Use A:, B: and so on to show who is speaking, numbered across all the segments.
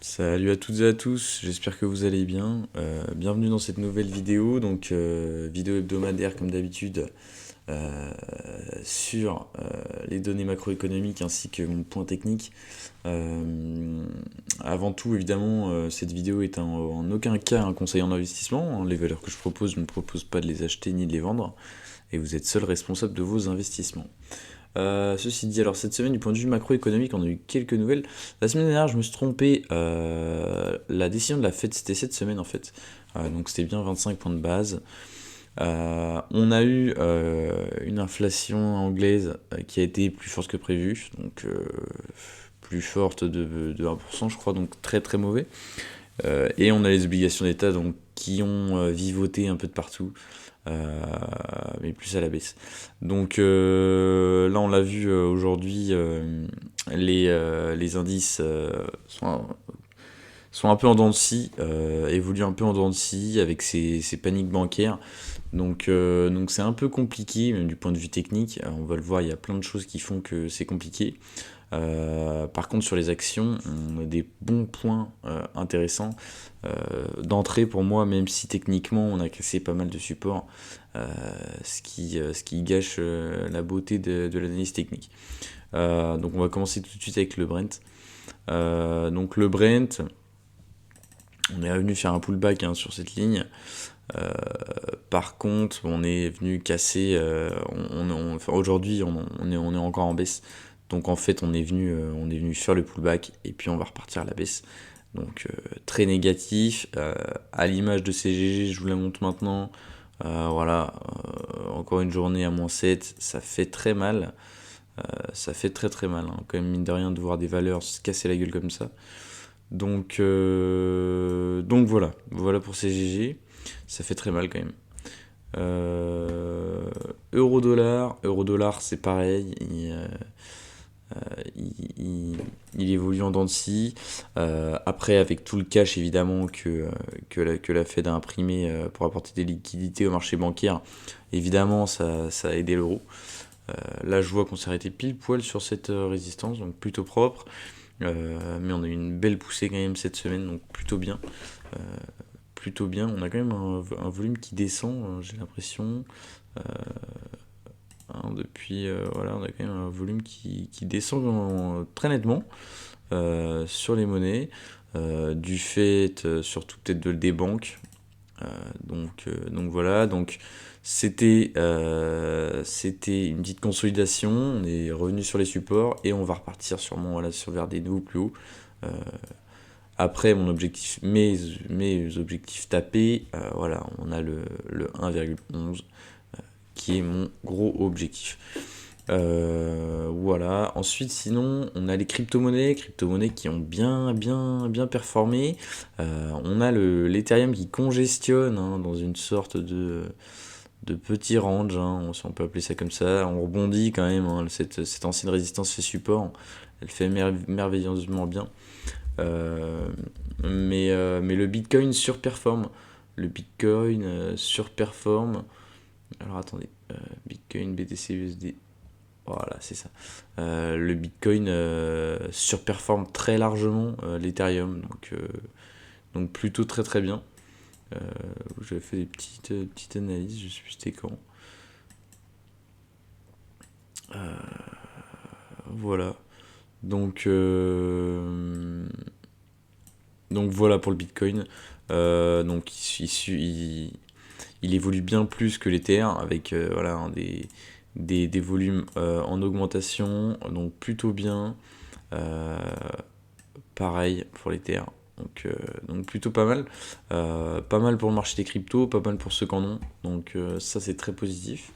A: Salut à toutes et à tous, j'espère que vous allez bien. Bienvenue dans cette nouvelle vidéo, donc vidéo hebdomadaire comme d'habitude euh, sur les données macroéconomiques ainsi que mon point technique. Avant tout, évidemment, cette vidéo est en aucun cas un conseil en investissement. Les valeurs que je propose, je ne propose pas de les acheter ni de les vendre, et vous êtes seul responsable de vos investissements. Ceci dit, alors cette semaine, du point de vue macroéconomique, on a eu quelques nouvelles. La semaine dernière, je me suis trompé. La décision de la Fed, c'était cette semaine en fait. Donc c'était bien 25 points de base. On a eu une inflation anglaise qui a été plus forte que prévu. Donc plus forte de 1%, je crois. Donc très très mauvais. Et on a les obligations d'État donc, qui ont vivoté un peu de partout, mais plus à la baisse. Donc là, on l'a vu aujourd'hui, les indices sont un peu en dents de scie, évoluent un peu en dents de scie avec ces paniques bancaires. Donc c'est un peu compliqué, même du point de vue technique. On va le voir, il y a plein de choses qui font que c'est compliqué. Par contre, sur les actions, on a des bons points intéressants d'entrée pour moi, même si techniquement on a cassé pas mal de supports, ce qui gâche la beauté de l'analyse technique. Donc on va commencer tout de suite avec le Brent. Donc le Brent, on est revenu faire un pullback sur cette ligne. Par contre, on est venu casser. Enfin, aujourd'hui, on est encore en baisse. Donc en fait, on est venu faire le pullback et puis on va repartir à la baisse. Donc très négatif. À l'image de CGG, je vous la montre maintenant. Voilà, encore une journée à -7, ça fait très mal. Ça fait très très mal, hein. Quand même, mine de rien, de voir des valeurs se casser la gueule comme ça. Donc voilà, voilà pour CGG. Ça fait très mal quand même. Euro-dollar, c'est pareil. Il évolue en dents de scie. Après, avec tout le cash évidemment que la Fed a imprimé pour apporter des liquidités au marché bancaire, évidemment ça a aidé l'euro. Là, je vois qu'on s'est arrêté pile poil sur cette résistance, donc plutôt propre. Mais on a eu une belle poussée quand même cette semaine, donc plutôt bien. Euh, Plutôt bien. On a quand même un volume qui descend, j'ai l'impression. Euh, Depuis, voilà, on a quand même un volume qui descend très nettement sur les monnaies, du fait surtout peut-être des banques. Donc voilà, donc c'était une petite consolidation, on est revenu sur les supports et on va repartir sûrement voilà, vers des nouveaux plus hauts. Euh, Après mes objectifs tapés, voilà, on a le 1,11 qui est mon gros objectif. Voilà. Ensuite, sinon, on a les crypto-monnaies qui ont bien performé. On a l'Ethereum qui congestionne dans une sorte de petit range, si on peut appeler ça comme ça. On rebondit quand même, cette ancienne résistance fait support. Elle fait merveilleusement bien. Euh, mais le Bitcoin surperforme. Le Bitcoin surperforme. Alors attendez, Bitcoin, BTC, USD. Voilà, c'est ça. Le Bitcoin surperforme très largement l'Ethereum, donc plutôt très très bien. Euh, J'avais fait des petites analyses, je sais plus c'était quand. Voilà. Donc, euh, donc voilà pour le Bitcoin. Donc il évolue bien plus que l'Ether avec voilà, des volumes en augmentation, donc plutôt bien. Euh, Pareil pour l'Ether. Donc plutôt pas mal. Pas mal pour le marché des cryptos, pas mal pour ceux qui en ont. Donc ça c'est très positif.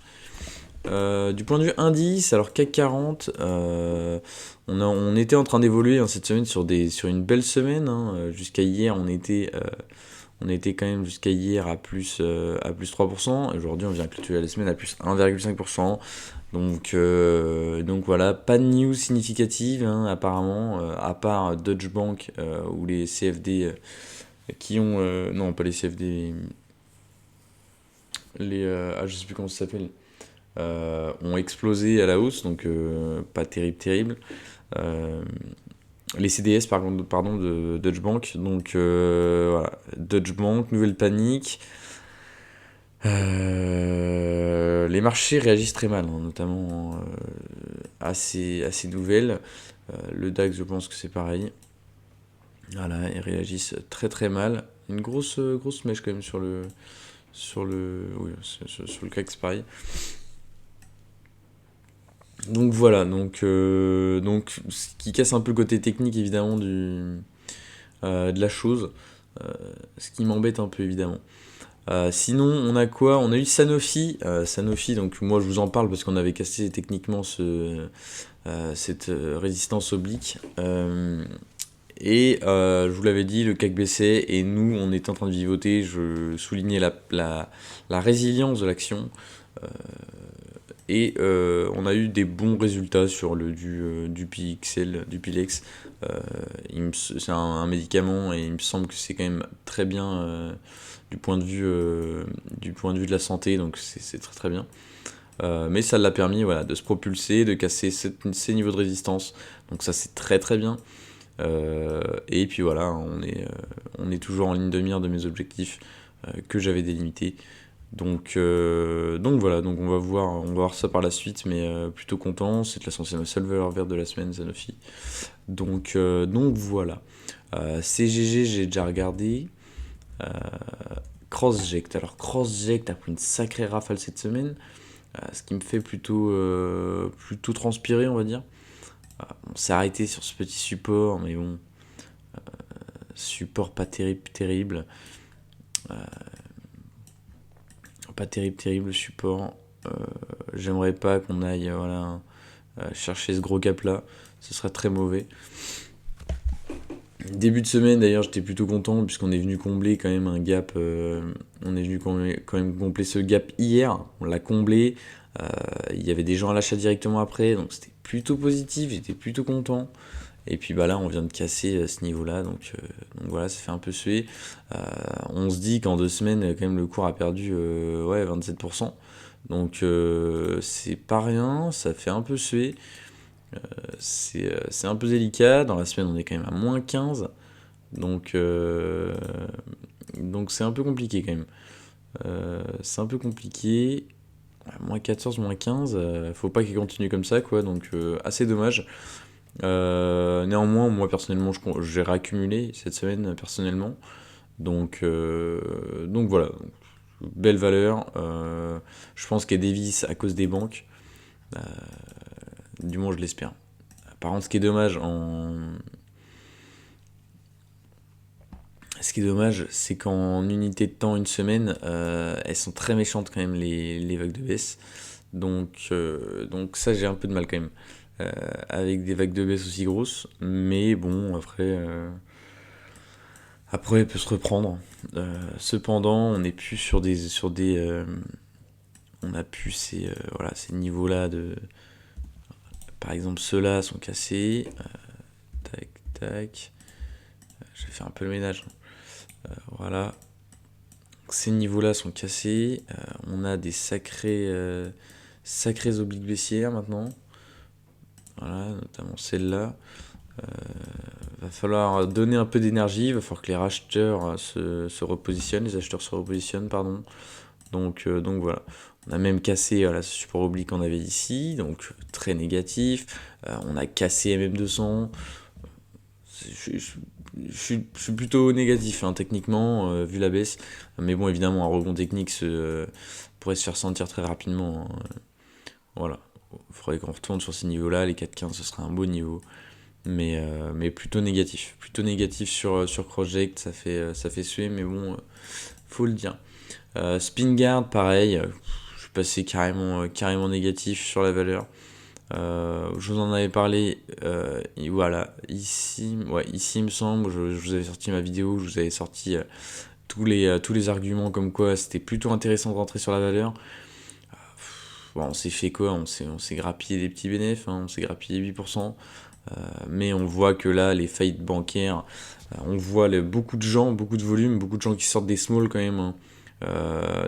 A: Du point de vue indice, alors CAC 40, on était en train d'évoluer cette semaine sur une belle semaine. Jusqu'à hier, on était quand même jusqu'à hier à plus 3%. Aujourd'hui, on vient clôturer la semaine à plus 1,5%. Donc voilà, pas de news significative apparemment, à part Deutsche Bank ou les CFD qui ont... non, pas les CFD, je sais plus comment ça s'appelle, ont explosé à la hausse, donc pas terrible. Euh, les CDS pardon, de Deutsche Bank. Donc voilà, Deutsche Bank, nouvelle panique. Les marchés réagissent très mal, hein, notamment à ces nouvelles. Le DAX, je pense que c'est pareil. Voilà, ils réagissent très très mal. Une grosse mèche quand même sur le CAC, c'est pareil. Donc voilà, donc ce qui casse un peu le côté technique évidemment de la chose, euh, ce qui m'embête un peu évidemment. Sinon, on a quoi? On a eu Sanofi. Sanofi, donc moi je vous en parle parce qu'on avait cassé techniquement cette résistance oblique. Je vous l'avais dit, le CAC baissait et nous, on était en train de vivoter. Je soulignais la résilience de l'action. Euh, on a eu des bons résultats sur du PXL, du Pilex. C'est un médicament et il me semble que c'est quand même très bien du point de vue de la santé, donc c'est très très bien. Mais ça l'a permis voilà, de se propulser, de casser ces niveaux de résistance. Donc ça c'est très très bien. Et puis voilà, on est toujours en ligne de mire de mes objectifs que j'avais délimités. Donc voilà, donc on va voir ça par la suite, mais plutôt content. C'est de la seule valeur verte de la semaine, Sanofi. Donc voilà. CGG, j'ai déjà regardé. Euh, CrossJect. Alors CrossJect a pris une sacrée rafale cette semaine, ce qui me fait plutôt transpirer, on va dire. On s'est arrêté sur ce petit support, mais bon, support pas terrible. Pas terrible le support. J'aimerais pas qu'on aille voilà, chercher ce gros gap là, ce serait très mauvais. Début de semaine d'ailleurs j'étais plutôt content puisqu'on est venu combler quand même un gap, on est venu quand même combler ce gap hier, on l'a comblé, il y avait des gens à l'achat directement après, donc c'était plutôt positif, j'étais plutôt content. Et puis bah là on vient de casser ce niveau là, donc voilà, ça fait un peu suer. On se dit qu'en 2 semaines quand même le cours a perdu ouais, 27%, donc c'est pas rien, ça fait un peu suer. C'est un peu délicat. Dans la semaine, on est quand même à -15. Donc c'est un peu compliqué quand même. C'est un peu compliqué. -14, -15, faut pas qu'il continue comme ça, quoi. Donc assez dommage. Néanmoins, moi personnellement, j'ai réaccumulé cette semaine personnellement. Donc voilà. Belle valeur. Je pense qu'elle dévisse à cause des banques. Euh, du moins, je l'espère. Par contre, ce qui est dommage, c'est qu'en unité de temps, une semaine, elles sont très méchantes quand même, les vagues de baisse. Donc ça, j'ai un peu de mal quand même. Avec des vagues de baisse aussi grosses. Mais bon, après elle peut se reprendre. Cependant, on n'est plus on a plus voilà, ces niveaux-là de... Par exemple, ceux-là sont cassés. Tac, tac. Je vais faire un peu le ménage. Voilà. Ces niveaux-là sont cassés. On a des sacrées obliques baissières maintenant. Voilà, notamment celle-là. Va falloir donner un peu d'énergie. Il va falloir que les racheteurs se repositionnent. Les acheteurs se repositionnent, pardon. Donc voilà. On a même cassé ce support oblique qu'on avait ici. Donc très négatif. On a cassé MM200. Je suis plutôt négatif hein, techniquement, vu la baisse. Mais bon, évidemment, un rebond technique pourrait se faire sentir très rapidement. Hein. Voilà. Il faudrait qu'on retourne sur ces niveaux-là. Les 4,15, ce serait un beau niveau. Mais plutôt négatif. Plutôt négatif sur Project. Ça fait suer, mais bon, faut le dire. Spingard, pareil. Je suis passé carrément négatif sur la valeur. Je vous en avais parlé, et voilà, ici il me semble, je vous avais sorti ma vidéo, je vous avais sorti tous les arguments comme quoi c'était plutôt intéressant de rentrer sur la valeur. Bon, on s'est fait quoi? On s'est grappillé des petits bénéfices, hein, on s'est grappillé 8%, mais on voit que là, les faillites bancaires, on voit beaucoup de gens, beaucoup de volume, beaucoup de gens qui sortent des smalls quand même, hein.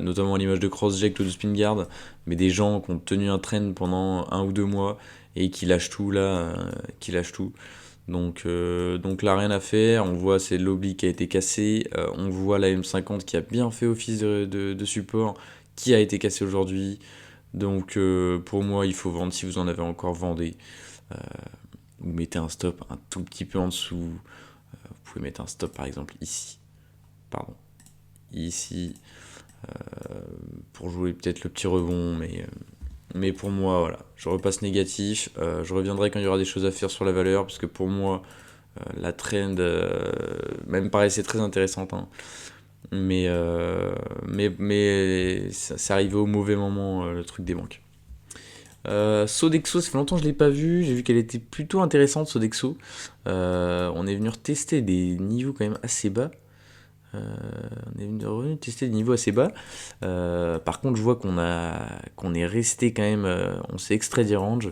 A: Notamment à l'image de CrossJect ou de Spingard, mais des gens qui ont tenu un trend pendant 1 ou 2 mois et qui lâchent tout là, qui lâchent tout. Donc là, rien à faire. On voit c'est l'oblique qui a été cassé. On voit la M50 qui a bien fait office de support, qui a été cassé aujourd'hui. Donc pour moi, il faut vendre. Si vous en avez encore, vendez. Euh, vous mettez un stop un tout petit peu en dessous. Vous pouvez mettre un stop par exemple ici. Pardon. Ici. Pour jouer peut-être le petit rebond. Mais pour moi, voilà. Je repasse négatif. Je reviendrai quand il y aura des choses à faire sur la valeur. Parce que pour moi, la trend même paraissait très intéressante. Hein. Mais c'est arrivé au mauvais moment, le truc des banques. Sodexo, ça fait longtemps que je ne l'ai pas vu. J'ai vu qu'elle était plutôt intéressante, Sodexo. On est venu retester des niveaux quand même assez bas. On est revenu tester des niveaux assez bas. Par contre, je vois qu'on est resté quand même. On s'est extrait des ranges.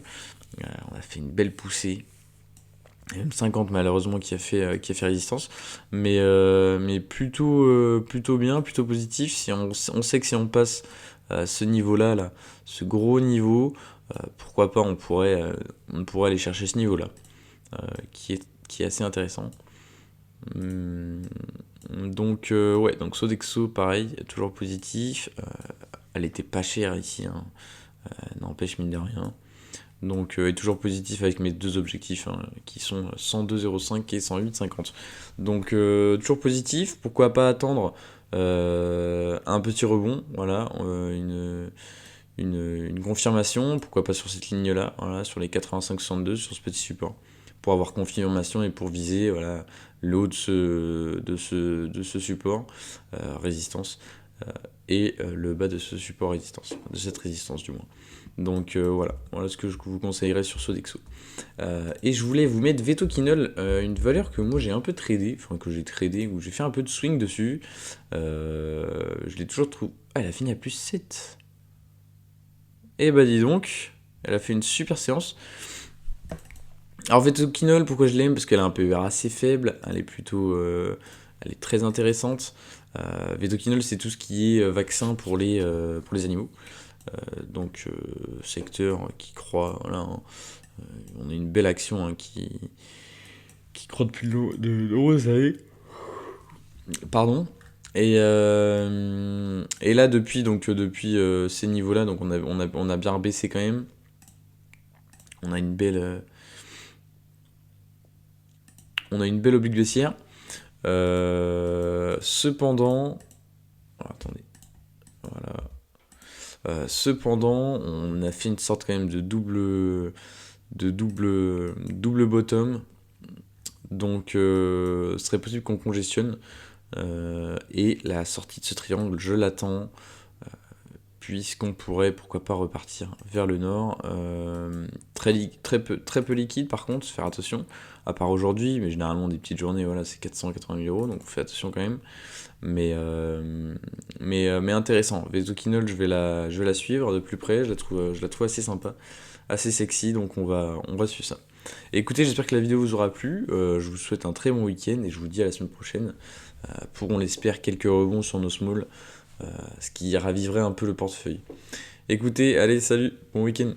A: On a fait une belle poussée. Même 50 malheureusement qui a fait résistance. Mais plutôt bien, plutôt positif. Si on sait que si on passe à ce niveau-là, là, ce gros niveau, pourquoi pas on pourrait aller chercher ce niveau-là, qui est assez intéressant. Donc Sodexo, pareil, toujours positif. Elle était pas chère ici, hein. N'empêche mine de rien. Donc est toujours positif avec mes deux objectifs, hein, qui sont 102,05 et 108,50. Donc toujours positif, pourquoi pas attendre un petit rebond, voilà, une confirmation, pourquoi pas sur cette ligne-là, voilà, sur les 85,62, sur ce petit support, pour avoir confirmation et pour viser voilà, le haut de ce support, résistance, et le bas de ce support résistance, de cette résistance du moins. Donc voilà ce que je vous conseillerais sur Sodexo. Et je voulais vous mettre Vetokinol, une valeur que moi j'ai un peu tradé, enfin que j'ai tradé, où j'ai fait un peu de swing dessus. Je l'ai toujours trouvé. Ah, elle a fini à plus 7. Et bah dis donc, elle a fait une super séance. Alors Vetokinol, pourquoi je l'aime? Parce qu'elle a un PER assez faible, elle est très intéressante. Vetokinol, c'est tout ce qui est vaccin pour les animaux. Donc secteur qui croît, voilà, hein. On a une belle action, hein, qui croît depuis de nombreuses années. Pardon. Et là depuis ces niveaux-là, donc on a bien rebaissé quand même. On a une belle oblique baissière. Cependant, attendez, voilà. Cependant, on a fait une sorte quand même de double bottom. Donc, ce serait possible qu'on congestionne. Et la sortie de ce triangle, je l'attends. Puisqu'on pourrait, pourquoi pas, repartir vers le nord. Très peu liquide, par contre, faire attention. À part aujourd'hui, mais généralement des petites journées, voilà, c'est 480 000 €, donc on fait attention quand même. Mais intéressant. Vetokinol, je vais la suivre de plus près. Je la trouve assez sympa, assez sexy. Donc on va suivre ça. Et écoutez, j'espère que la vidéo vous aura plu. Je vous souhaite un très bon week-end et je vous dis à la semaine prochaine pour, on l'espère, quelques rebonds sur nos small, ce qui raviverait un peu le portefeuille. Écoutez, allez, salut, bon week-end.